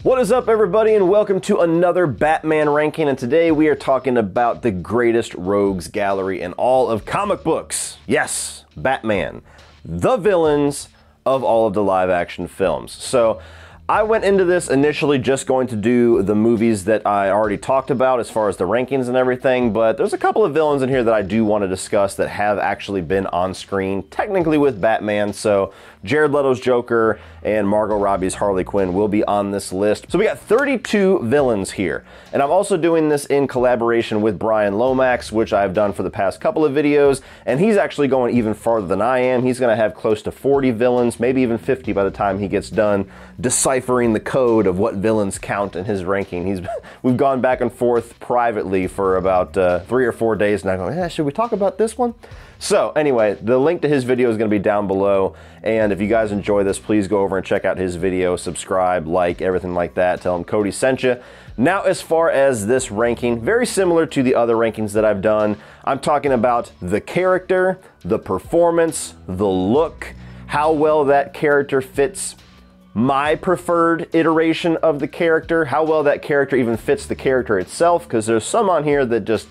What is up, everybody, and welcome to another Batman ranking, and today we are talking about the greatest rogues gallery in all of comic books. Yes, Batman, the villains of all of the live-action films. So I went into this initially just going to do the movies that I already talked about as far as the rankings and everything, but there's a couple of villains in here that I do want to discuss that have actually been on screen, technically with Batman. So Jared Leto's Joker and Margot Robbie's Harley Quinn will be on this list. So we got 32 villains here. And I'm also doing this in collaboration with Bryan Lomax, which I've done for the past couple of videos, and he's actually going even farther than I am. He's going to have close to 40 villains, maybe even 50 by the time he gets done deciphering the code of what villains count in his ranking. We've gone back and forth privately for about 3 or 4 days now, going, should we talk about this one? So anyway, the link to his video is going to be down below, and if you guys enjoy this, please go over and check out his video, subscribe, like, everything like that. Tell him Cody sent you. Now, as far as this ranking, very similar to the other rankings that I've done, I'm talking about the character, the performance, the look, how well that character fits my preferred iteration of the character, how well that character even fits the character itself, because there's some on here that just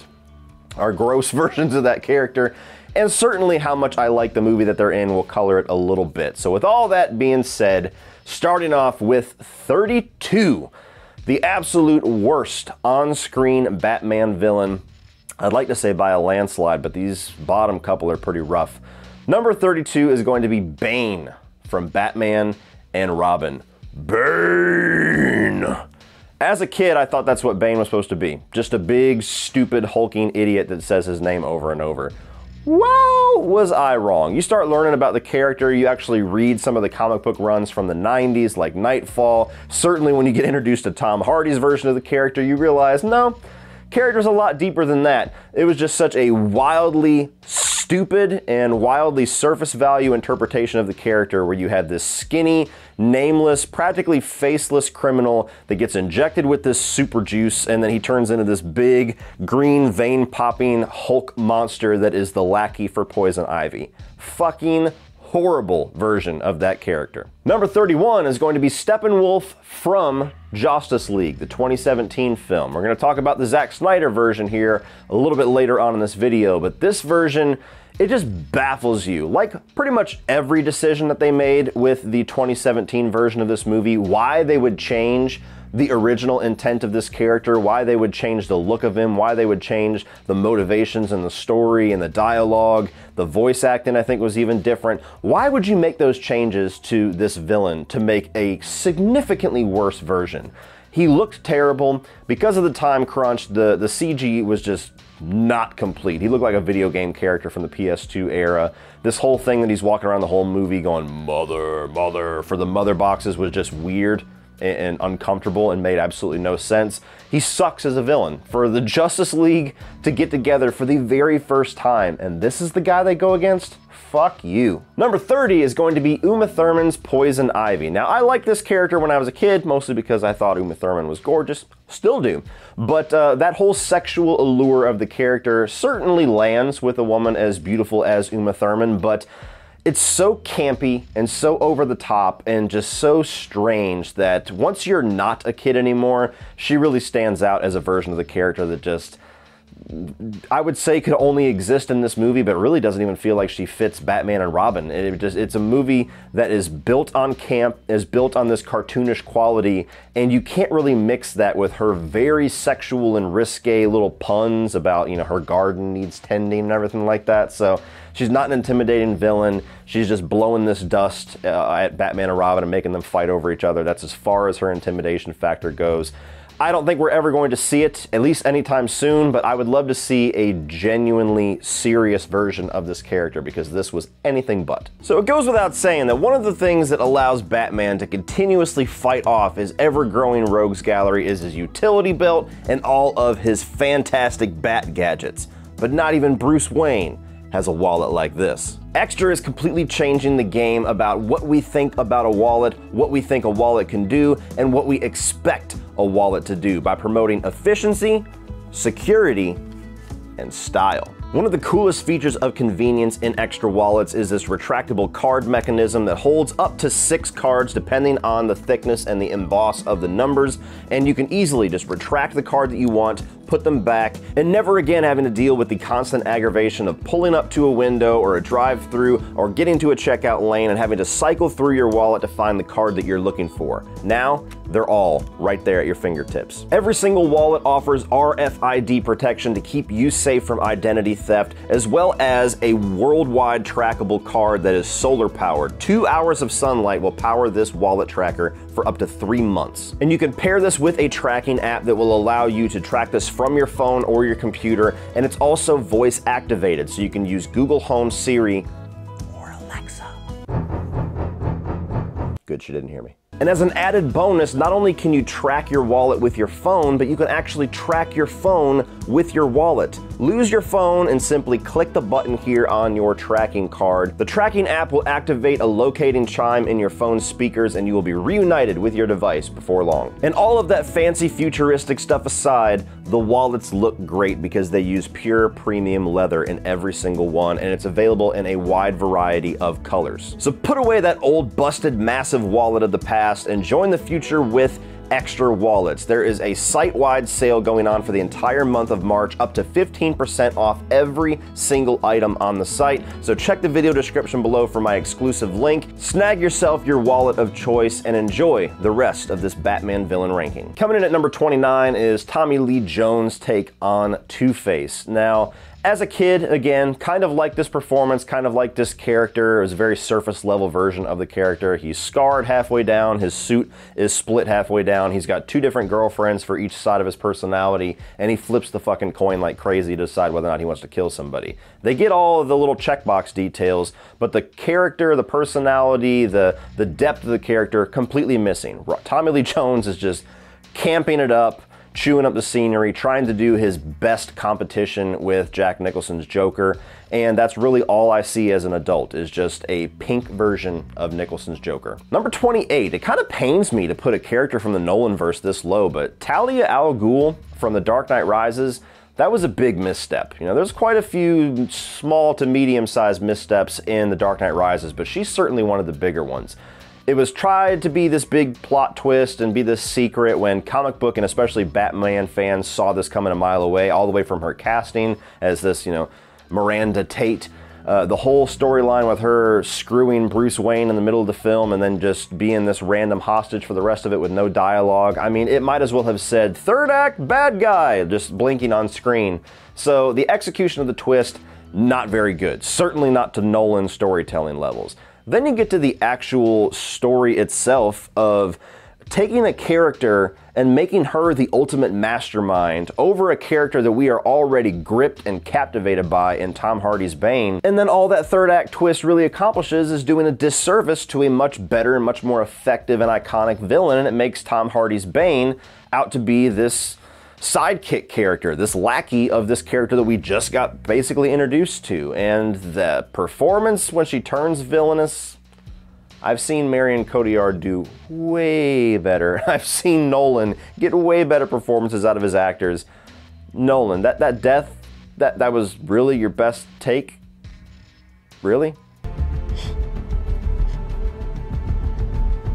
are gross versions of that character, and certainly how much I like the movie that they're in will color it a little bit. So with all that being said, starting off with 32, the absolute worst on-screen Batman villain, I'd like to say by a landslide, but these bottom couple are pretty rough. Number 32 is going to be Bane from Batman and Robin. Bane! As a kid, I thought that's what Bane was supposed to be. Just a big, stupid, hulking idiot that says his name over and over. Wow, was I wrong. You start learning about the character, you actually read some of the comic book runs from the 90s, like Nightfall. Certainly when you get introduced to Tom Hardy's version of the character, you realize, no, character's a lot deeper than that. It was just such a wildly stupid and wildly surface value interpretation of the character where you had this skinny, nameless, practically faceless criminal that gets injected with this super juice, and then he turns into this big, green, vein-popping Hulk monster that is the lackey for Poison Ivy. Fucking horrible version of that character. Number 31 is going to be Steppenwolf from Justice League, the 2017 film. We're going to talk about the Zack Snyder version here a little bit later on in this video, but this version, it just baffles you. Like pretty much every decision that they made with the 2017 version of this movie, why they would change the original intent of this character, why they would change the look of him, why they would change the motivations and the story and the dialogue, the voice acting I think was even different. Why would you make those changes to this villain to make a significantly worse version? He looked terrible. Because of the time crunch, the CG was just not complete. He looked like a video game character from the PS2 era. This whole thing that he's walking around the whole movie going, "Mother, mother," for the mother boxes was just weird and uncomfortable and made absolutely no sense. He sucks as a villain. For the Justice League to get together for the very first time, and this is the guy they go against? Fuck you. Number 30 is going to be Uma Thurman's Poison Ivy. Now, I liked this character when I was a kid, mostly because I thought Uma Thurman was gorgeous. Still do. But that whole sexual allure of the character certainly lands with a woman as beautiful as Uma Thurman, but it's so campy and so over the top and just so strange that once you're not a kid anymore, she really stands out as a version of the character that just, I would say, could only exist in this movie, but really doesn't even feel like she fits Batman and Robin. It's a movie that is built on camp, is built on this cartoonish quality, and you can't really mix that with her very sexual and risque little puns about, you know, her garden needs tending and everything like that. So she's not an intimidating villain. She's just blowing this dust at Batman and Robin and making them fight over each other. That's as far as her intimidation factor goes. I don't think we're ever going to see it, at least anytime soon, but I would love to see a genuinely serious version of this character because this was anything but. So it goes without saying that one of the things that allows Batman to continuously fight off his ever-growing rogues gallery is his utility belt and all of his fantastic bat gadgets. But not even Bruce Wayne has a wallet like this. Extra is completely changing the game about what we think about a wallet, what we think a wallet can do, and what we expect a wallet to do by promoting efficiency, security, and style. One of the coolest features of convenience in extra wallets is this retractable card mechanism that holds up to 6 cards depending on the thickness and the emboss of the numbers, and you can easily just retract the card that you want, put them back, and never again having to deal with the constant aggravation of pulling up to a window or a drive-through or getting to a checkout lane and having to cycle through your wallet to find the card that you're looking for. Now, they're all right there at your fingertips. Every single wallet offers RFID protection to keep you safe from identity theft, as well as a worldwide trackable card that is solar powered. 2 hours of sunlight will power this wallet tracker for up to 3 months. And you can pair this with a tracking app that will allow you to track this from your phone or your computer, and it's also voice activated, so you can use Google Home, Siri, or Alexa. Good, she didn't hear me. And as an added bonus, not only can you track your wallet with your phone, but you can actually track your phone with your wallet. Lose your phone and simply click the button here on your tracking card. The tracking app will activate a locating chime in your phone's speakers, and you will be reunited with your device before long. And all of that fancy futuristic stuff aside, the wallets look great because they use pure premium leather in every single one, and it's available in a wide variety of colors. So put away that old busted massive wallet of the past and join the future with extra wallets. There is a site-wide sale going on for the entire month of March, up to 15% off every single item on the site. So check the video description below for my exclusive link. Snag yourself your wallet of choice and enjoy the rest of this Batman villain ranking. Coming in at number 29 is Tommy Lee Jones' take on Two-Face. Now, as a kid, again, kind of like this performance, kind of like this character. It was a very surface level version of the character. He's scarred halfway down, his suit is split halfway down, he's got 2 different girlfriends for each side of his personality, and he flips the fucking coin like crazy to decide whether or not he wants to kill somebody. They get all of the little checkbox details, but the character, the personality, the depth of the character, completely missing. Tommy Lee Jones is just camping it up, chewing up the scenery, trying to do his best competition with Jack Nicholson's Joker, and that's really all I see as an adult, is just a pink version of Nicholson's Joker. Number 28, it kind of pains me to put a character from the Nolanverse this low, but Talia Al Ghul from The Dark Knight Rises, that was a big misstep. You know, there's quite a few small to medium-sized missteps in The Dark Knight Rises, but she's certainly one of the bigger ones. It was tried to be this big plot twist and be this secret when comic book and especially Batman fans saw this coming a mile away, all the way from her casting as this, you know, Miranda Tate. The whole storyline with her screwing Bruce Wayne in the middle of the film and then just being this random hostage for the rest of it with no dialogue. I mean, it might as well have said, "Third act, bad guy," just blinking on screen. So the execution of the twist, not very good. Certainly not to Nolan storytelling levels. Then you get to the actual story itself of taking a character and making her the ultimate mastermind over a character that we are already gripped and captivated by in Tom Hardy's Bane. And then all that third act twist really accomplishes is doing a disservice to a much better and much more effective and iconic villain, and it makes Tom Hardy's Bane out to be this sidekick character, this lackey of this character that we just got basically introduced to. And the performance when she turns villainous, I've seen Marion Cotillard do way better. I've seen Nolan get way better performances out of his actors. Nolan, that death, that was really your best take? Really?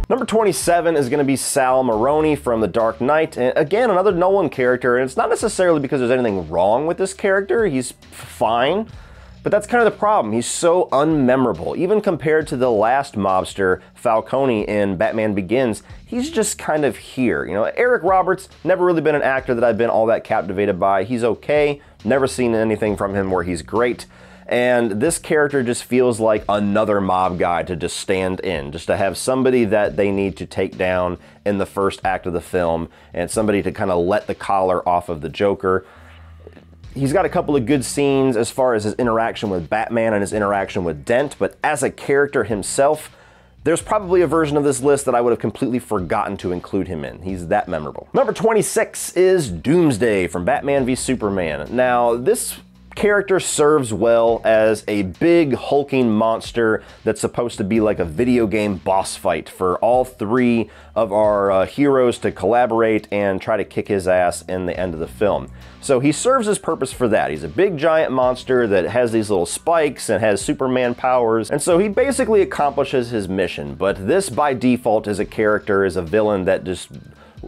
Number 27 is going to be Sal Moroney from The Dark Knight. And again, another Nolan character, and it's not necessarily because there's anything wrong with this character. He's fine, but that's kind of the problem. He's so unmemorable. Even compared to the last mobster, Falcone in Batman Begins, he's just kind of here. You know, Eric Roberts, never really been an actor that I've been all that captivated by. He's okay. Never seen anything from him where he's great. And this character just feels like another mob guy to just stand in, just to have somebody that they need to take down in the first act of the film, and somebody to kind of let the collar off of the Joker. He's got a couple of good scenes as far as his interaction with Batman and his interaction with Dent, but as a character himself, there's probably a version of this list that I would have completely forgotten to include him in. He's that memorable. Number 26 is Doomsday from Batman v Superman. Now, this character serves well as a big hulking monster that's supposed to be like a video game boss fight for all three of our heroes to collaborate and try to kick his ass in the end of the film. So he serves his purpose for that. He's a big giant monster that has these little spikes and has Superman powers, and so he basically accomplishes his mission. But this by default is a villain that just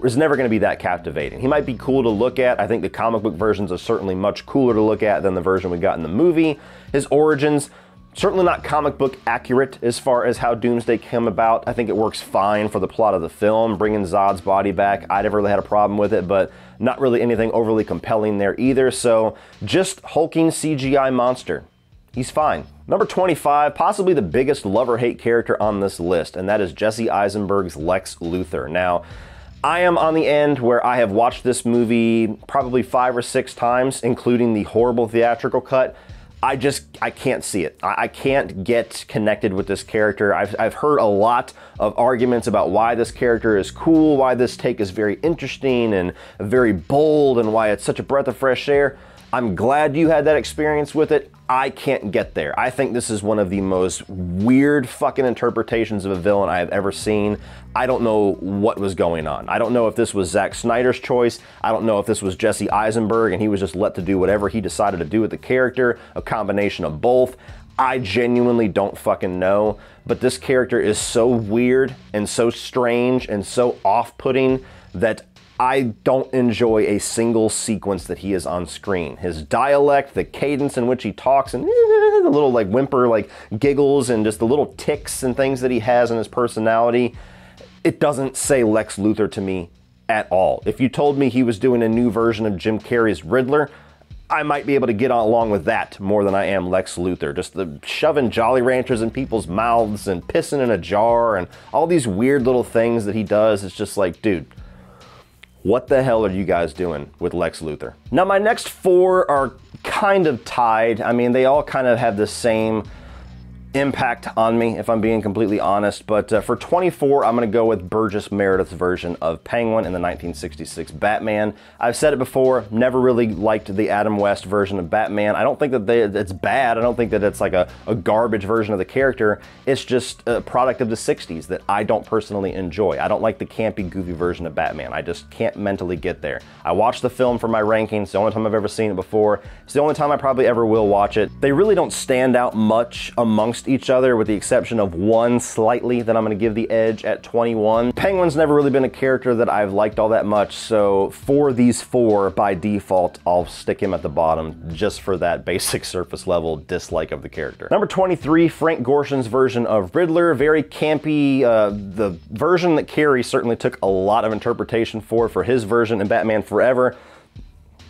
is never going to be that captivating. He might be cool to look at. I think the comic book versions are certainly much cooler to look at than the version we got in the movie. His origins, certainly not comic book accurate as far as how Doomsday came about. I think it works fine for the plot of the film. Bringing Zod's body back, I never really had a problem with it, but not really anything overly compelling there either. So just hulking CGI monster. He's fine. Number 25, possibly the biggest love-or-hate character on this list, and that is Jesse Eisenberg's Lex Luthor. Now, I am on the end where I have watched this movie probably 5 or 6 times, including the horrible theatrical cut. I can't see it. I can't get connected with this character. I've heard a lot of arguments about why this character is cool, why this take is very interesting and very bold, and why it's such a breath of fresh air. I'm glad you had that experience with it. I can't get there. I think this is one of the most weird fucking interpretations of a villain I have ever seen. I don't know what was going on. I don't know if this was Zack Snyder's choice. I don't know if this was Jesse Eisenberg and he was just let to do whatever he decided to do with the character, a combination of both. I genuinely don't fucking know, but this character is so weird and so strange and so off-putting that I don't enjoy a single sequence that he is on screen. His dialect, the cadence in which he talks, and the little like whimper, like giggles, and just the little tics and things that he has in his personality, it doesn't say Lex Luthor to me at all. If you told me he was doing a new version of Jim Carrey's Riddler, I might be able to get along with that more than I am Lex Luthor. Just the shoving Jolly Ranchers in people's mouths and pissing in a jar and all these weird little things that he does. It's just like, dude, what the hell are you guys doing with Lex Luthor? Now, my next 4 are kind of tied. I mean, they all kind of have the same impact on me, if I'm being completely honest. But for 24, I'm going to go with Burgess Meredith's version of Penguin in the 1966 Batman. I've said it before, never really liked the Adam West version of Batman. I don't think that it's bad. I don't think that it's like a garbage version of the character. It's just a product of the 60s that I don't personally enjoy. I don't like the campy, goofy version of Batman. I just can't mentally get there. I watched the film for my rankings. It's the only time I've ever seen it before. It's the only time I probably ever will watch it. They really don't stand out much amongst each other, with the exception of one slightly that I'm going to give the edge at 21. Penguin's never really been a character that I've liked all that much, so for these 4, by default, I'll stick him at the bottom just for that basic surface level dislike of the character. Number 23, Frank Gorshin's version of Riddler. Very campy. The version that Carrey certainly took a lot of interpretation for his version in Batman Forever.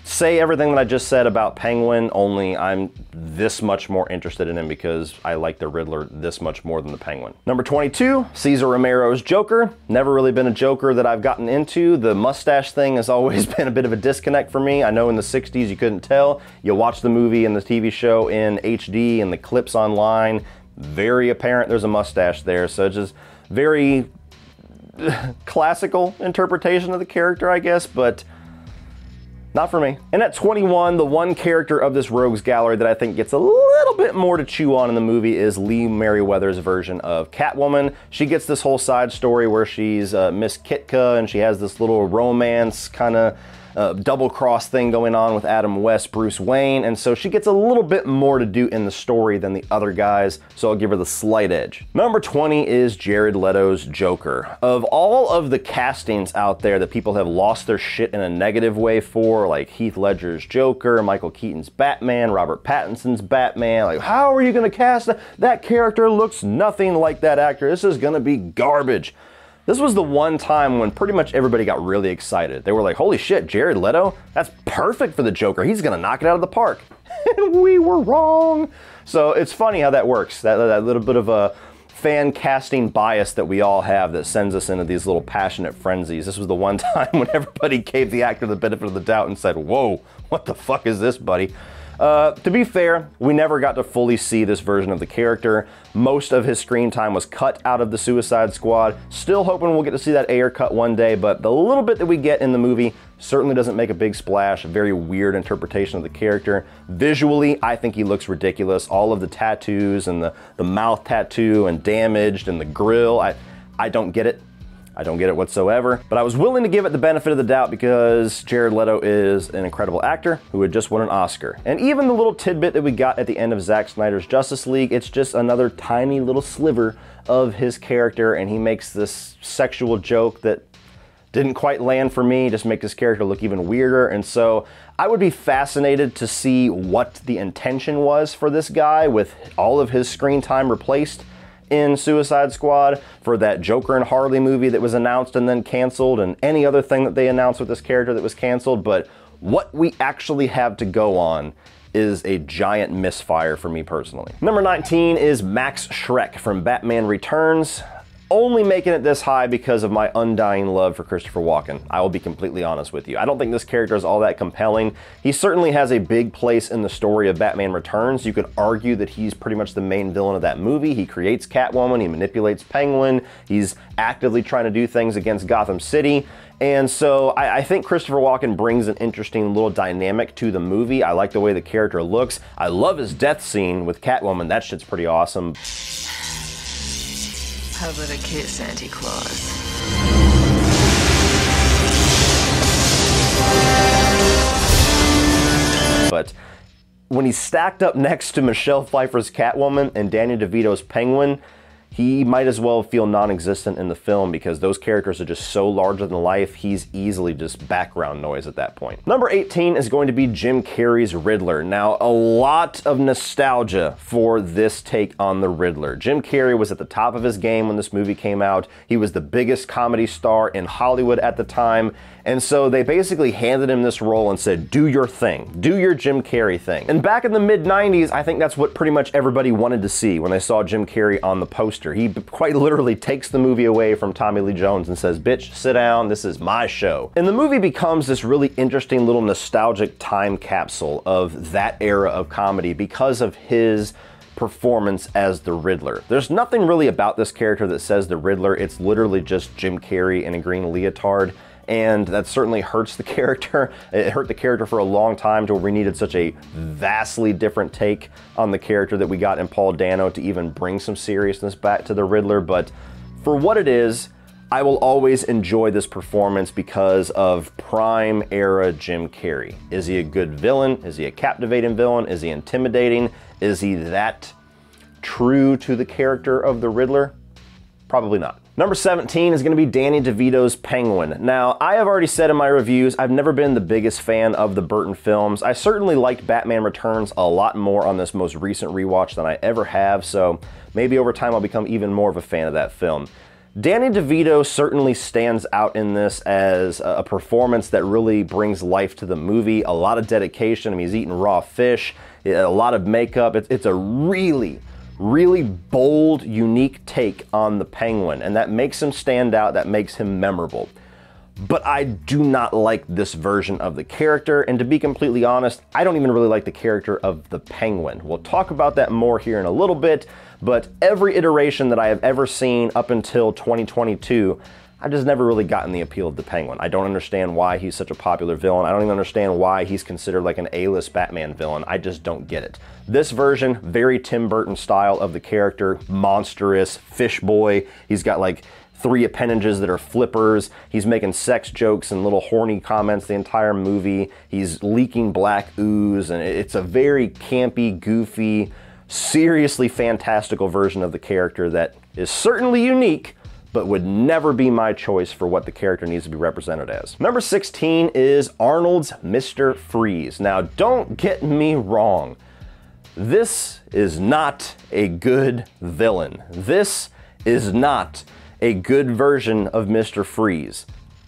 Say everything that I just said about Penguin, only I'm this much more interested in him because I like the Riddler this much more than the Penguin. Number 22, Cesar Romero's Joker. Never really been a Joker that I've gotten into. The mustache thing has always been a bit of a disconnect for me. I know in the 60s you couldn't tell. You watch the movie and the TV show in HD and the clips online, very apparent there's a mustache there. So it's just very classical interpretation of the character, I guess, but not for me. And at 21, the one character of this rogues gallery that I think gets a little bit more to chew on in the movie is Lee Merriweather's version of Catwoman. She gets this whole side story where she's Miss Kitka and she has this little romance kind of double-cross thing going on with Adam West, Bruce Wayne, and so she gets a little bit more to do in the story than the other guys, so I'll give her the slight edge. Number 20 is Jared Leto's Joker. Of all of the castings out there that people have lost their shit in a negative way for, like Heath Ledger's Joker, Michael Keaton's Batman, Robert Pattinson's Batman, like, how are you gonna cast that? That character looks nothing like that actor. This is gonna be garbage. This was the one time when pretty much everybody got really excited. They were like, holy shit, Jared Leto? That's perfect for the Joker. He's gonna knock it out of the park. And we were wrong. So it's funny how that works. That little bit of a fan casting bias that we all have that sends us into these little passionate frenzies. This was the one time when everybody gave the actor the benefit of the doubt and said, whoa, what the fuck is this, buddy? To be fair, we never got to fully see this version of the character. Most of his screen time was cut out of the Suicide Squad. Still hoping we'll get to see that Ayer cut one day, but the little bit that we get in the movie, certainly doesn't make a big splash, a very weird interpretation of the character. Visually, I think he looks ridiculous. All of the tattoos and the mouth tattoo and damaged and the grill, I don't get it. I don't get it whatsoever, but I was willing to give it the benefit of the doubt because Jared Leto is an incredible actor who had just won an Oscar. And even the little tidbit that we got at the end of Zack Snyder's Justice League, it's just another tiny little sliver of his character, and he makes this sexual joke that didn't quite land for me, just make this character look even weirder. And so I would be fascinated to see what the intention was for this guy with all of his screen time replaced in Suicide Squad, for that Joker and Harley movie that was announced and then canceled, and any other thing that they announced with this character that was canceled. But what we actually have to go on is a giant misfire for me personally. Number 19 is Max Schreck from Batman Returns. Only making it this high because of my undying love for Christopher Walken. I will be completely honest with you. I don't think this character is all that compelling. He certainly has a big place in the story of Batman Returns. You could argue that he's pretty much the main villain of that movie. He creates Catwoman, he manipulates Penguin, he's actively trying to do things against Gotham City. And so I think Christopher Walken brings an interesting little dynamic to the movie. I like the way the character looks. I love his death scene with Catwoman. That shit's pretty awesome. How about a kiss, Santa Claus? But when he's stacked up next to Michelle Pfeiffer's Catwoman and Danny DeVito's Penguin, he might as well feel non-existent in the film because those characters are just so larger than life, he's easily just background noise at that point. Number 18 is going to be Jim Carrey's Riddler. Now, a lot of nostalgia for this take on the Riddler. Jim Carrey was at the top of his game when this movie came out. He was the biggest comedy star in Hollywood at the time, and so they basically handed him this role and said, do your thing, do your Jim Carrey thing. And back in the mid-90s, I think that's what pretty much everybody wanted to see when they saw Jim Carrey on the poster. He quite literally takes the movie away from Tommy Lee Jones and says, bitch, sit down, this is my show. And the movie becomes this really interesting little nostalgic time capsule of that era of comedy because of his performance as the Riddler. There's nothing really about this character that says the Riddler. It's literally just Jim Carrey in a green leotard. And that certainly hurts the character. It hurt the character for a long time to where we needed such a vastly different take on the character that we got in Paul Dano to even bring some seriousness back to the Riddler. But for what it is, I will always enjoy this performance because of prime era Jim Carrey. Is he a good villain? Is he a captivating villain? Is he intimidating? Is he that true to the character of the Riddler? Probably not. Number 17 is going to be Danny DeVito's Penguin. Now, I have already said in my reviews, I've never been the biggest fan of the Burton films. I certainly liked Batman Returns a lot more on this most recent rewatch than I ever have, so maybe over time I'll become even more of a fan of that film. Danny DeVito certainly stands out in this as a performance that really brings life to the movie. A lot of dedication. I mean, he's eating raw fish, a lot of makeup. It's a really bold, unique take on the Penguin, and that makes him stand out, that makes him memorable. But I do not like this version of the character, and to be completely honest, I don't even really like the character of the Penguin. We'll talk about that more here in a little bit, but every iteration that I have ever seen up until 2022, I've just never really gotten the appeal of the Penguin. I don't understand why he's such a popular villain. I don't even understand why he's considered like an A-list Batman villain. I just don't get it. This version, very Tim Burton style of the character, monstrous, fish boy. He's got like 3 appendages that are flippers. He's making sex jokes and little horny comments the entire movie. He's leaking black ooze, and it's a very campy, goofy, seriously fantastical version of the character that is certainly unique, but would never be my choice for what the character needs to be represented as. Number 16 is Arnold's Mr. Freeze. Now, don't get me wrong. This is not a good villain. This is not a good version of Mr. Freeze.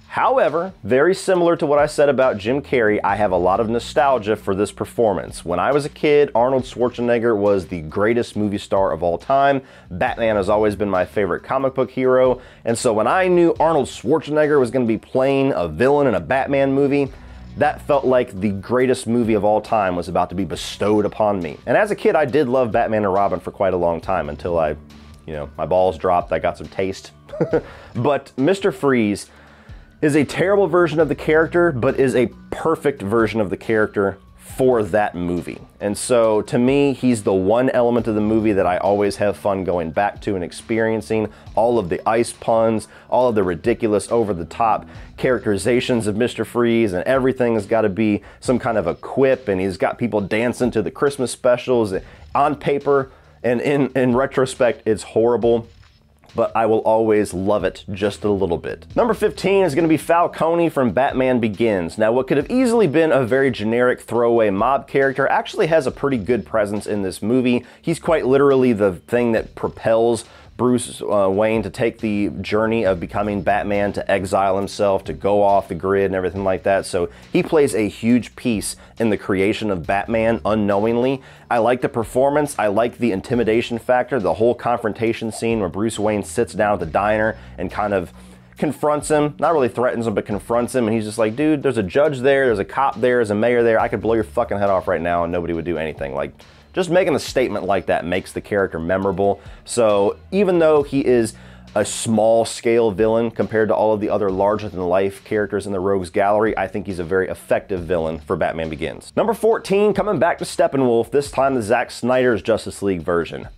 However, very similar to what I said about Jim Carrey, I have a lot of nostalgia for this performance. When I was a kid, Arnold Schwarzenegger was the greatest movie star of all time. Batman has always been my favorite comic book hero, and so when I knew Arnold Schwarzenegger was going to be playing a villain in a Batman movie, that felt like the greatest movie of all time was about to be bestowed upon me. And as a kid, I did love Batman and Robin for quite a long time until my balls dropped, I got some taste. But Mr. Freeze, is a terrible version of the character, but is a perfect version of the character for that movie. And so to me, he's the one element of the movie that I always have fun going back to and experiencing. All of the ice puns, all of the ridiculous over-the-top characterizations of Mr. Freeze, and everything has got to be some kind of a quip, and he's got people dancing to the Christmas specials. On paper and in retrospect, it's horrible, but I will always love it just a little bit. Number 15 is going to be Falcone from Batman Begins. Now, what could have easily been a very generic throwaway mob character actually has a pretty good presence in this movie. He's quite literally the thing that propels Bruce Wayne to take the journey of becoming Batman, to exile himself, to go off the grid and everything like that. So he plays a huge piece in the creation of Batman unknowingly. I like the performance. I like the intimidation factor, the whole confrontation scene where Bruce Wayne sits down at the diner and kind of confronts him, not really threatens him, but confronts him, and he's just like, dude, there's a judge there, there's a cop there, there's a mayor there, I could blow your fucking head off right now and nobody would do anything. Like, just making a statement like that makes the character memorable. So even though he is a small scale villain compared to all of the other larger than life characters in the Rogues Gallery, I think he's a very effective villain for Batman Begins. Number 14, coming back to Steppenwolf, this time the Zack Snyder's Justice League version.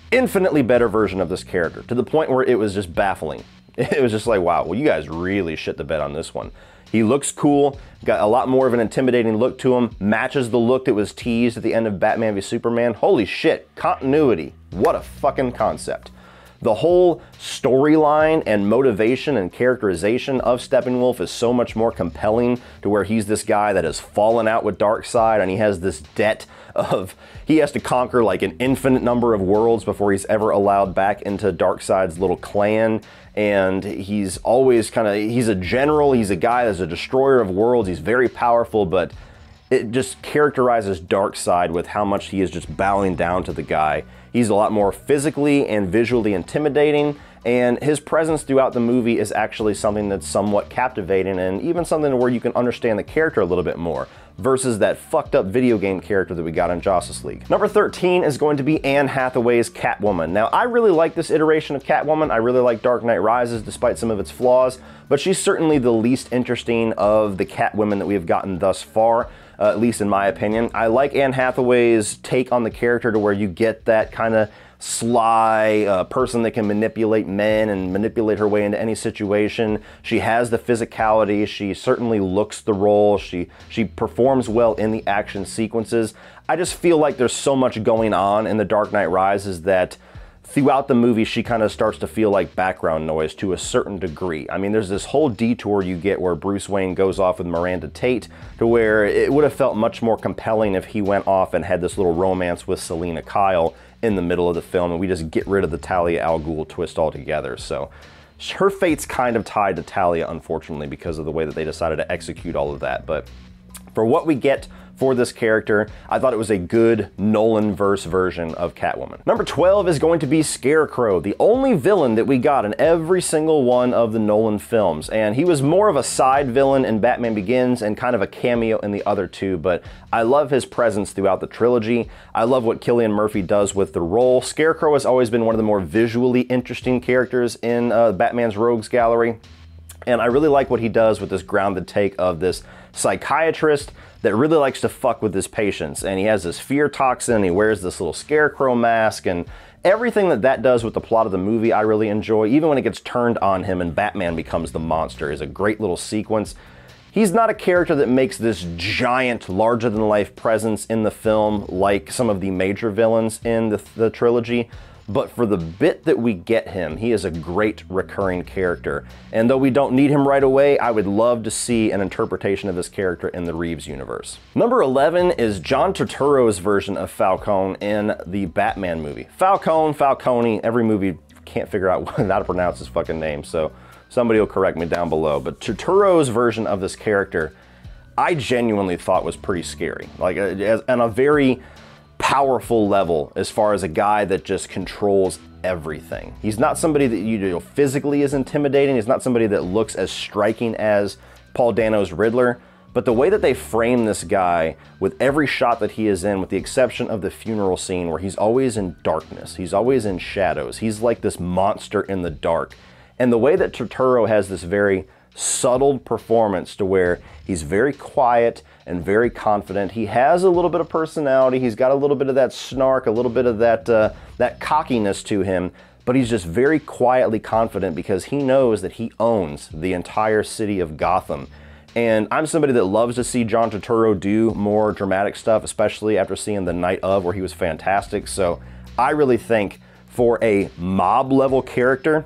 Infinitely better version of this character, to the point where it was just baffling. It was just like, wow, well, you guys really shit the bed on this one. He looks cool, got a lot more of an intimidating look to him, matches the look that was teased at the end of Batman v Superman. Holy shit, continuity. What a fucking concept. The whole storyline and motivation and characterization of Steppenwolf is so much more compelling, to where he's this guy that has fallen out with Darkseid, and he has this debt of, he has to conquer like an infinite number of worlds before he's ever allowed back into Darkseid's little clan. And he's always he's a general, he's a guy that's a destroyer of worlds, he's very powerful, but it just characterizes Darkseid with how much he is just bowing down to the guy. He's a lot more physically and visually intimidating, and his presence throughout the movie is actually something that's somewhat captivating, and even something where you can understand the character a little bit more, versus that fucked up video game character that we got in Justice League. Number 13 is going to be Anne Hathaway's Catwoman. Now, I really like this iteration of Catwoman. I really like Dark Knight Rises, despite some of its flaws, but she's certainly the least interesting of the Catwomen that we have gotten thus far. At least in my opinion. I like Anne Hathaway's take on the character, to where you get that kind of sly person that can manipulate men and manipulate her way into any situation. She has the physicality. She certainly looks the role. She performs well in the action sequences. I just feel like there's so much going on in The Dark Knight Rises that throughout the movie, she kind of starts to feel like background noise to a certain degree. I mean, there's this whole detour you get where Bruce Wayne goes off with Miranda Tate, to where it would have felt much more compelling if he went off and had this little romance with Selina Kyle in the middle of the film, and we just get rid of the Talia Al Ghul twist altogether. So her fate's kind of tied to Talia, unfortunately, because of the way that they decided to execute all of that. But for what we get for this character, I thought it was a good Nolan-verse version of Catwoman. Number 12 is going to be Scarecrow, the only villain that we got in every single one of the Nolan films. And he was more of a side villain in Batman Begins and kind of a cameo in the other two, but I love his presence throughout the trilogy. I love what Cillian Murphy does with the role. Scarecrow has always been one of the more visually interesting characters in Batman's Rogues Gallery. And I really like what he does with this grounded take of this psychiatrist that really likes to fuck with his patients. And he has this fear toxin, he wears this little scarecrow mask, and everything that does with the plot of the movie I really enjoy. Even when it gets turned on him and Batman becomes the monster is a great little sequence. He's not a character that makes this giant, larger-than-life presence in the film like some of the major villains in the trilogy, but for the bit that we get him, he is a great recurring character. And though we don't need him right away, I would love to see an interpretation of this character in the Reeves universe. Number 11 is John Turturro's version of Falcone in the Batman movie. Falcone, every movie can't figure out how to pronounce his fucking name, so somebody will correct me down below. But Turturro's version of this character, I genuinely thought was pretty scary. Like, on a very powerful level, as far as a guy that just controls everything. He's not somebody that you know physically is intimidating. He's not somebody that looks as striking as Paul Dano's Riddler, but the way that they frame this guy with every shot that he is in, with the exception of the funeral scene where he's always in darkness, he's always in shadows, he's like this monster in the dark. And the way that Turturro has this very subtle performance to where he's very quiet and very confident. He has a little bit of personality. He's got a little bit of that snark, a little bit of that cockiness to him, but he's just very quietly confident because he knows that he owns the entire city of Gotham. And I'm somebody that loves to see John Turturro do more dramatic stuff, especially after seeing The Night Of, where he was fantastic. So I really think for a mob-level character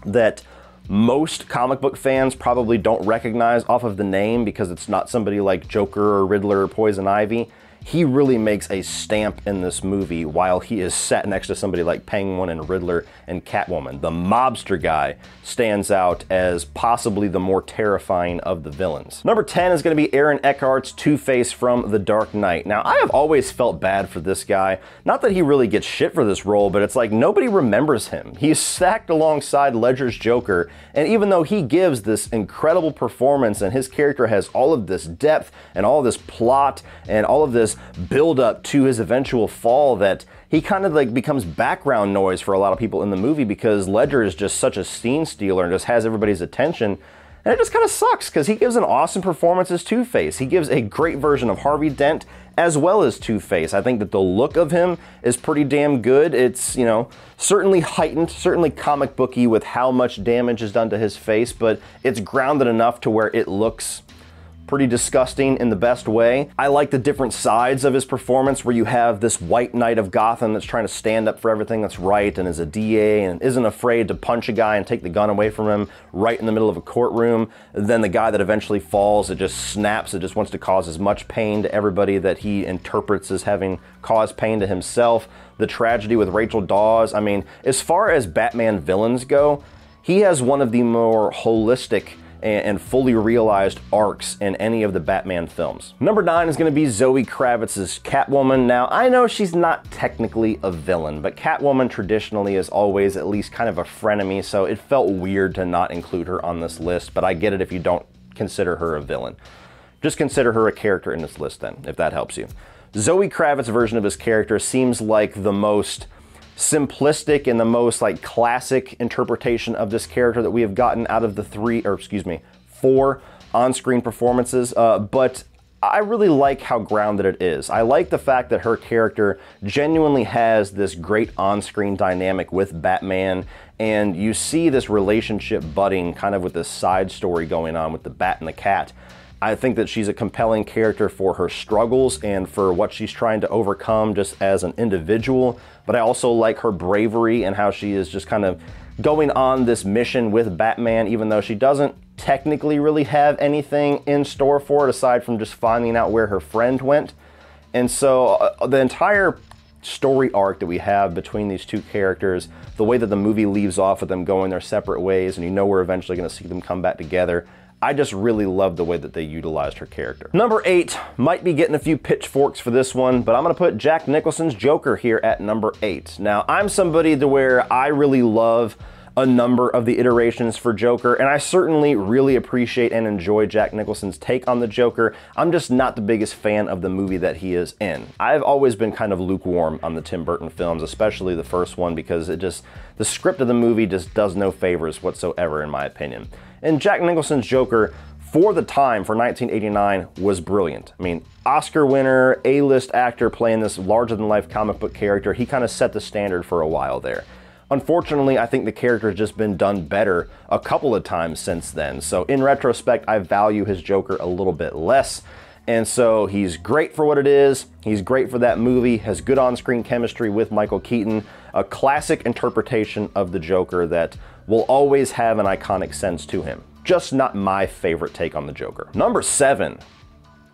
that most comic book fans probably don't recognize off of the name because it's not somebody like Joker or Riddler or Poison Ivy, he really makes a stamp in this movie while he is sat next to somebody like Penguin and Riddler and Catwoman. The mobster guy stands out as possibly the more terrifying of the villains. Number 10 is going to be Aaron Eckhart's Two-Face from The Dark Knight. Now, I have always felt bad for this guy. Not that he really gets shit for this role, but it's like nobody remembers him. He's stacked alongside Ledger's Joker, and even though he gives this incredible performance and his character has all of this depth and all this plot and all of this build up to his eventual fall, that he kind of like becomes background noise for a lot of people in the movie because Ledger is just such a scene stealer and just has everybody's attention. And it just kind of sucks because he gives an awesome performance as Two-Face. He gives a great version of Harvey Dent as well as Two-Face. I think that the look of him is pretty damn good. It's, you know, certainly heightened, certainly comic booky with how much damage is done to his face, but it's grounded enough to where it looks pretty disgusting in the best way. I like the different sides of his performance where you have this white knight of Gotham that's trying to stand up for everything that's right and is a DA and isn't afraid to punch a guy and take the gun away from him right in the middle of a courtroom. Then the guy that eventually falls, it just snaps, it just wants to cause as much pain to everybody that he interprets as having caused pain to himself. The tragedy with Rachel Dawes. I mean, as far as Batman villains go, he has one of the more holistic and fully realized arcs in any of the Batman films. Number 9 is going to be Zoe Kravitz's Catwoman. Now, I know she's not technically a villain, but Catwoman traditionally is always at least kind of a frenemy, so it felt weird to not include her on this list, but I get it if you don't consider her a villain. Just consider her a character in this list then, if that helps you. Zoe Kravitz's version of his character seems like the most simplistic and the most like classic interpretation of this character that we have gotten out of the 4 on-screen performances, but I really like how grounded it is. I like the fact that her character genuinely has this great on-screen dynamic with Batman, and you see this relationship budding kind of with this side story going on with the Bat and the Cat. I think that she's a compelling character for her struggles and for what she's trying to overcome just as an individual, but I also like her bravery and how she is just kind of going on this mission with Batman, even though she doesn't technically really have anything in store for it aside from just finding out where her friend went. And so the entire story arc that we have between these two characters, the way that the movie leaves off with them going their separate ways, and you know we're eventually going to see them come back together, I just really love the way that they utilized her character. Number 8, might be getting a few pitchforks for this one, but I'm gonna put Jack Nicholson's Joker here at number 8. Now, I'm somebody to where I really love a number of the iterations for Joker, and I certainly really appreciate and enjoy Jack Nicholson's take on the Joker. I'm just not the biggest fan of the movie that he is in. I've always been kind of lukewarm on the Tim Burton films, especially the first one, because the script of the movie just does no favors whatsoever, in my opinion. And Jack Nicholson's Joker, for the time, for 1989, was brilliant. I mean, Oscar winner, A-list actor playing this larger-than-life comic book character, he kind of set the standard for a while there. Unfortunately, I think the character has just been done better a couple of times since then. So in retrospect, I value his Joker a little bit less. And so he's great for what it is. He's great for that movie, has good on-screen chemistry with Michael Keaton, a classic interpretation of the Joker that will always have an iconic sense to him. Just not my favorite take on the Joker. Number 7,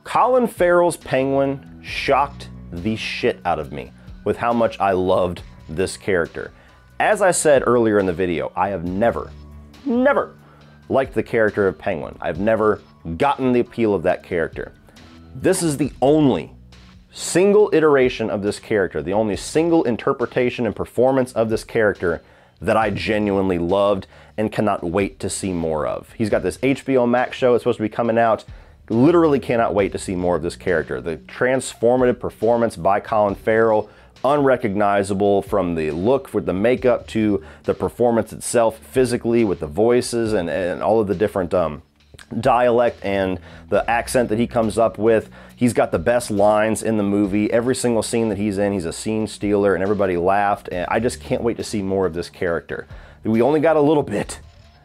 Colin Farrell's Penguin shocked the shit out of me with how much I loved this character. As I said earlier in the video, I have never liked the character of Penguin. I've never gotten the appeal of that character. This is the only single iteration of this character, the only single interpretation and performance of this character that I genuinely loved and cannot wait to see more of. He's got this HBO Max show that's supposed to be coming out. Literally cannot wait to see more of this character. The transformative performance by Colin Farrell, unrecognizable from the look, with the makeup, to the performance itself physically, with the voices and all of the different dialect and the accent that he comes up with. He's got the best lines in the movie. Every single scene that he's in, he's a scene stealer, and everybody laughed, and I just can't wait to see more of this character. We only got a little bit,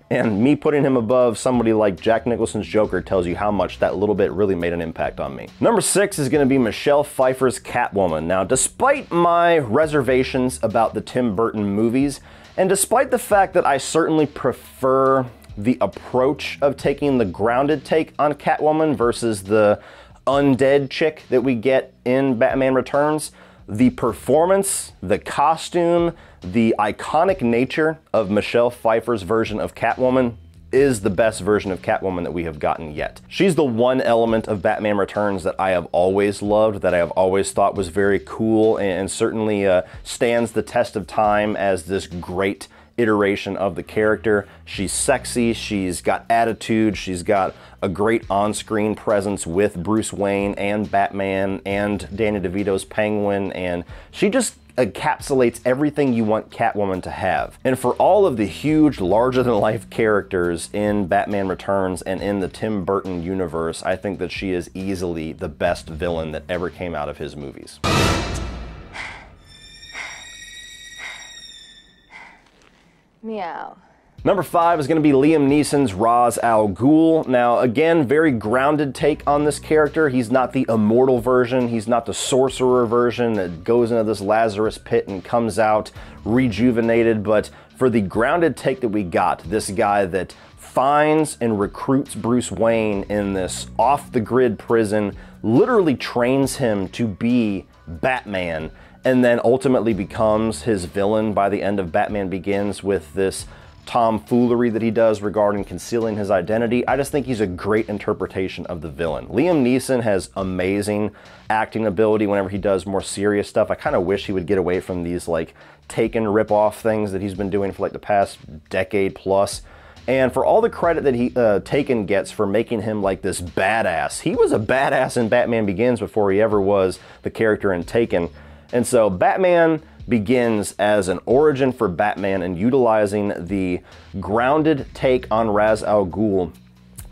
and me putting him above somebody like Jack Nicholson's Joker tells you how much that little bit really made an impact on me. Number 6 is going to be Michelle Pfeiffer's Catwoman. Now, despite my reservations about the Tim Burton movies, and despite the fact that I certainly prefer the approach of taking the grounded take on Catwoman versus the undead chick that we get in Batman Returns, the performance, the costume, the iconic nature of Michelle Pfeiffer's version of Catwoman is the best version of Catwoman that we have gotten yet. She's the one element of Batman Returns that I have always loved, that I have always thought was very cool, and certainly stands the test of time as this great iteration of the character. She's sexy, she's got attitude, she's got a great on-screen presence with Bruce Wayne and Batman and Danny DeVito's Penguin, and she just encapsulates everything you want Catwoman to have. And for all of the huge, larger-than-life characters in Batman Returns and in the Tim Burton universe, I think that she is easily the best villain that ever came out of his movies. Meow. Number 5 is going to be Liam Neeson's Ra's al Ghul. Now, again, very grounded take on this character. He's not the immortal version. He's not the sorcerer version that goes into this Lazarus pit and comes out rejuvenated. But for the grounded take that we got, this guy that finds and recruits Bruce Wayne in this off-the-grid prison, literally trains him to be Batman, and then ultimately becomes his villain by the end of Batman Begins with this tomfoolery that he does regarding concealing his identity. I just think he's a great interpretation of the villain. Liam Neeson has amazing acting ability whenever he does more serious stuff. I kind of wish he would get away from these like Taken rip-off things that he's been doing for like the past decade plus. And for all the credit that he Taken gets for making him like this badass, he was a badass in Batman Begins before he ever was the character in Taken. And so Batman Begins as an origin for Batman and utilizing the grounded take on Ra's al Ghul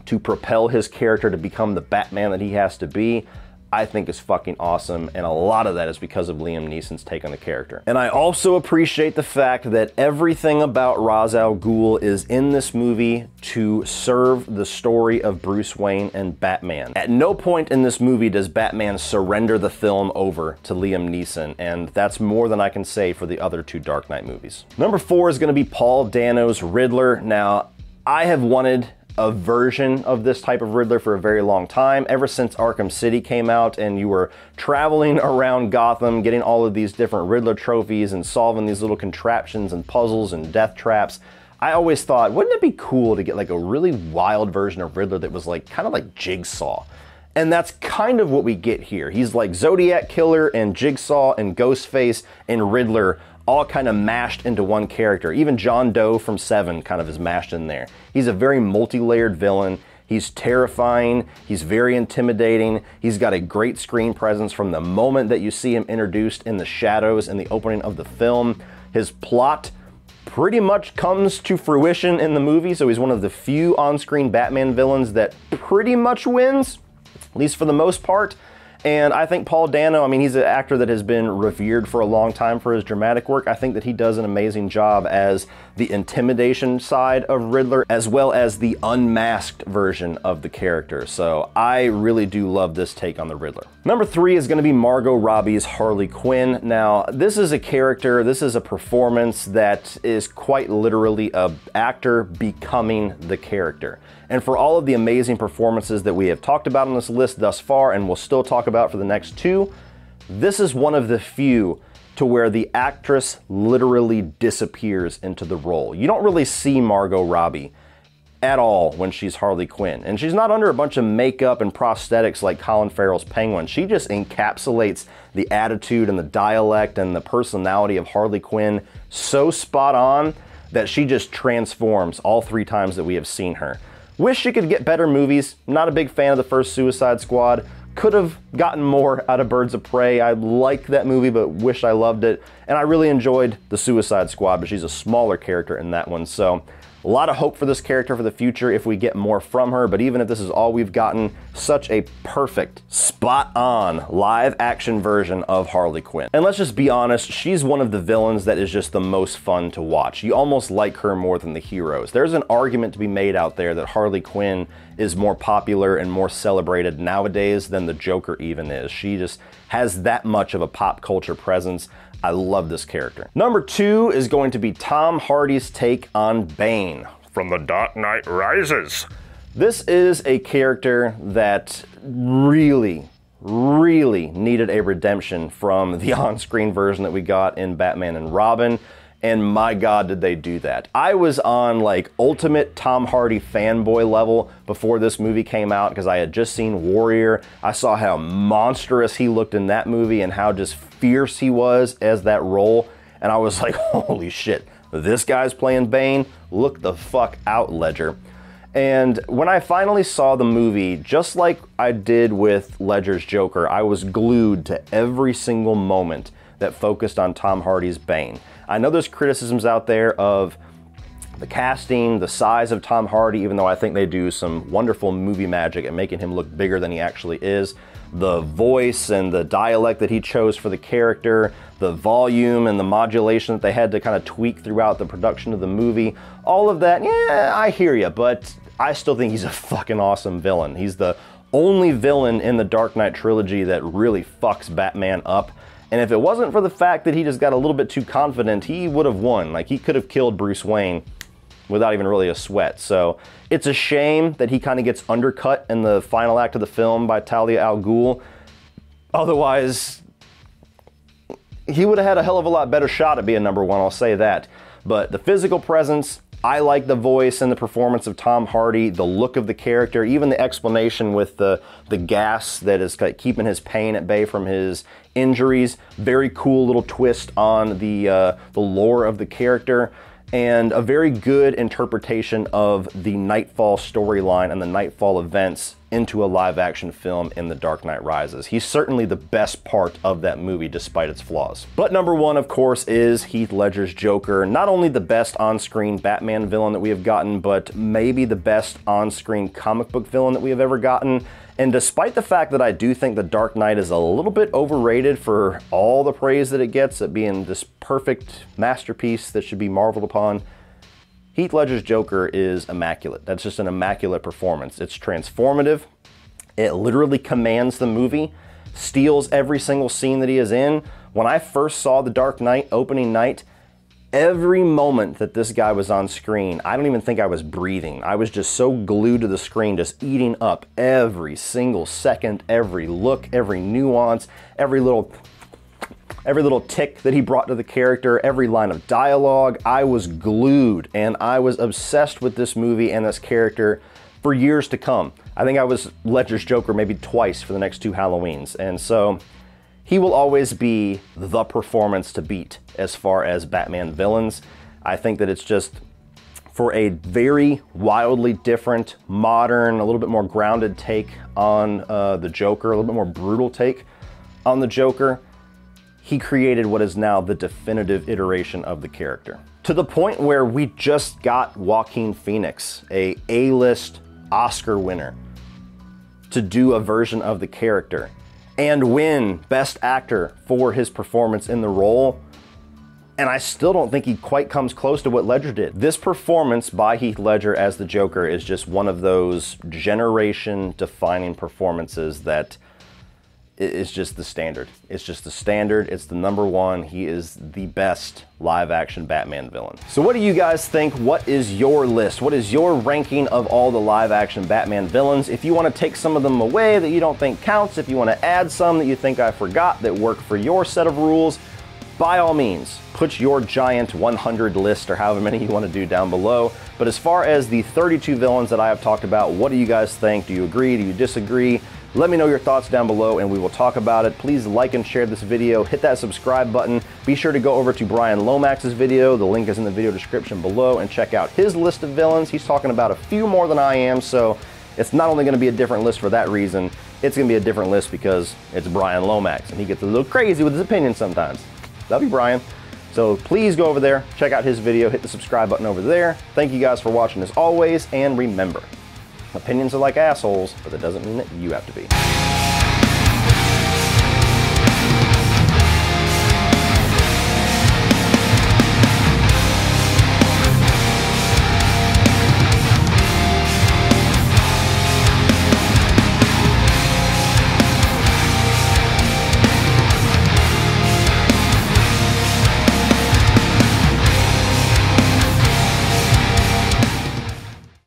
to propel his character to become the Batman that he has to be, I think is fucking awesome, and a lot of that is because of Liam Neeson's take on the character. And I also appreciate the fact that everything about Ra's al Ghul is in this movie to serve the story of Bruce Wayne and Batman. At no point in this movie does Batman surrender the film over to Liam Neeson, and that's more than I can say for the other 2 Dark Knight movies. Number 4 is going to be Paul Dano's Riddler. Now, I have wanted a version of this type of Riddler for a very long time, ever since Arkham City came out and you were traveling around Gotham getting all of these different Riddler trophies and solving these little contraptions and puzzles and death traps. I always thought, wouldn't it be cool to get like a really wild version of Riddler that was like kind of like Jigsaw? And that's kind of what we get here. He's like Zodiac Killer and Jigsaw and Ghostface and Riddler all kind of mashed into one character. Even John Doe from Seven kind of is mashed in there. He's a very multi-layered villain. He's terrifying. He's very intimidating. He's got a great screen presence from the moment that you see him introduced in the shadows in the opening of the film. His plot pretty much comes to fruition in the movie, so he's one of the few on-screen Batman villains that pretty much wins, at least for the most part. And I think Paul Dano, I mean, he's an actor that has been revered for a long time for his dramatic work. I think that he does an amazing job as the intimidation side of Riddler, as well as the unmasked version of the character. So I really do love this take on the Riddler. Number 3 is going to be Margot Robbie's Harley Quinn. Now, this is a character, this is a performance that is quite literally an actor becoming the character. And for all of the amazing performances that we have talked about on this list thus far, and we'll still talk about for the next 2, this is one of the few to where the actress literally disappears into the role. You don't really see Margot Robbie at all when she's Harley Quinn. And she's not under a bunch of makeup and prosthetics like Colin Farrell's Penguin. She just encapsulates the attitude and the dialect and the personality of Harley Quinn so spot on that she just transforms all 3 times that we have seen her. Wish she could get better movies. Not a big fan of the first Suicide Squad. could have gotten more out of Birds of Prey. I like that movie, but wish I loved it. And I really enjoyed the Suicide Squad, but she's a smaller character in that one. So a lot of hope for this character for the future if we get more from her, but even if this is all we've gotten, such a perfect, spot-on live-action version of Harley Quinn. And let's just be honest, she's one of the villains that is just the most fun to watch. You almost like her more than the heroes. There's an argument to be made out there that Harley Quinn is more popular and more celebrated nowadays than the Joker even is. She just has that much of a pop culture presence. I love this character. Number 2 is going to be Tom Hardy's take on Bane from The Dark Knight Rises. This is a character that really needed a redemption from the on-screen version that we got in Batman and Robin. And my God, did they do that. I was on like ultimate Tom Hardy fanboy level before this movie came out because I had just seen Warrior. I saw how monstrous he looked in that movie and how just fierce he was as that role. And I was like, holy shit, this guy's playing Bane? Look the fuck out, Ledger. And when I finally saw the movie, just like I did with Ledger's Joker, I was glued to every single moment that focused on Tom Hardy's Bane. I know there's criticisms out there of the casting, the size of Tom Hardy, even though I think they do some wonderful movie magic at making him look bigger than he actually is. The voice and the dialect that he chose for the character, the volume and the modulation that they had to kind of tweak throughout the production of the movie, all of that, yeah, I hear you, but I still think he's a fucking awesome villain. He's the only villain in the Dark Knight trilogy that really fucks Batman up. And if it wasn't for the fact that he just got a little bit too confident, he would have won. Like, he could have killed Bruce Wayne without even really a sweat. So it's a shame that he kind of gets undercut in the final act of the film by Talia Al Ghul. Otherwise, he would have had a hell of a lot better shot at being number 1, I'll say that. But the physical presence, I like the voice and the performance of Tom Hardy, the look of the character, even the explanation with the gas that is keeping his pain at bay from his injuries. Very cool little twist on the lore of the character, and a very good interpretation of the Nightfall storyline and the Nightfall events into a live-action film in The Dark Knight Rises. He's certainly the best part of that movie, despite its flaws. But number 1, of course, is Heath Ledger's Joker. Not only the best on-screen Batman villain that we have gotten, but maybe the best on-screen comic book villain that we have ever gotten. And despite the fact that I do think The Dark Knight is a little bit overrated for all the praise that it gets at being this perfect masterpiece that should be marveled upon, Heath Ledger's Joker is immaculate. That's just an immaculate performance. It's transformative. It literally commands the movie, steals every single scene that he is in. When I first saw The Dark Knight opening night, every moment that this guy was on screen, I don't even think I was breathing. I was just so glued to the screen, just eating up every single second, every look, every nuance, every little tick that he brought to the character, every line of dialogue. I was glued, and I was obsessed with this movie and this character for years to come. I think I was Ledger's Joker maybe twice for the next 2 Halloweens, and so he will always be the performance to beat as far as Batman villains. I think that it's just, for a very wildly different, modern, a little bit more grounded take on the Joker, a little bit more brutal take on the Joker, he created what is now the definitive iteration of the character. To the point where we just got Joaquin Phoenix, a A-list Oscar winner, to do a version of the character and win Best Actor for his performance in the role. And I still don't think he quite comes close to what Ledger did. This performance by Heath Ledger as the Joker is just one of those generation-defining performances that is just the standard. It's just the standard. It's the number 1. He is the best live-action Batman villain. So what do you guys think? What is your list? What is your ranking of all the live-action Batman villains? If you want to take some of them away that you don't think counts, if you want to add some that you think I forgot that work for your set of rules, by all means, put your giant 100 list or however many you want to do down below. But as far as the 32 villains that I have talked about, what do you guys think? Do you agree? Do you disagree? Let me know your thoughts down below and we will talk about it. Please like and share this video. Hit that subscribe button. Be sure to go over to Bryan Lomax's video. The link is in the video description below, and check out his list of villains. He's talking about a few more than I am, so it's not only going to be a different list for that reason, it's gonna be a different list because it's Bryan Lomax and he gets a little crazy with his opinions sometimes. Love you, Bryan. So please go over there, check out his video, hit the subscribe button over there. Thank you guys for watching as always, and remember, opinions are like assholes, but that doesn't mean that you have to be.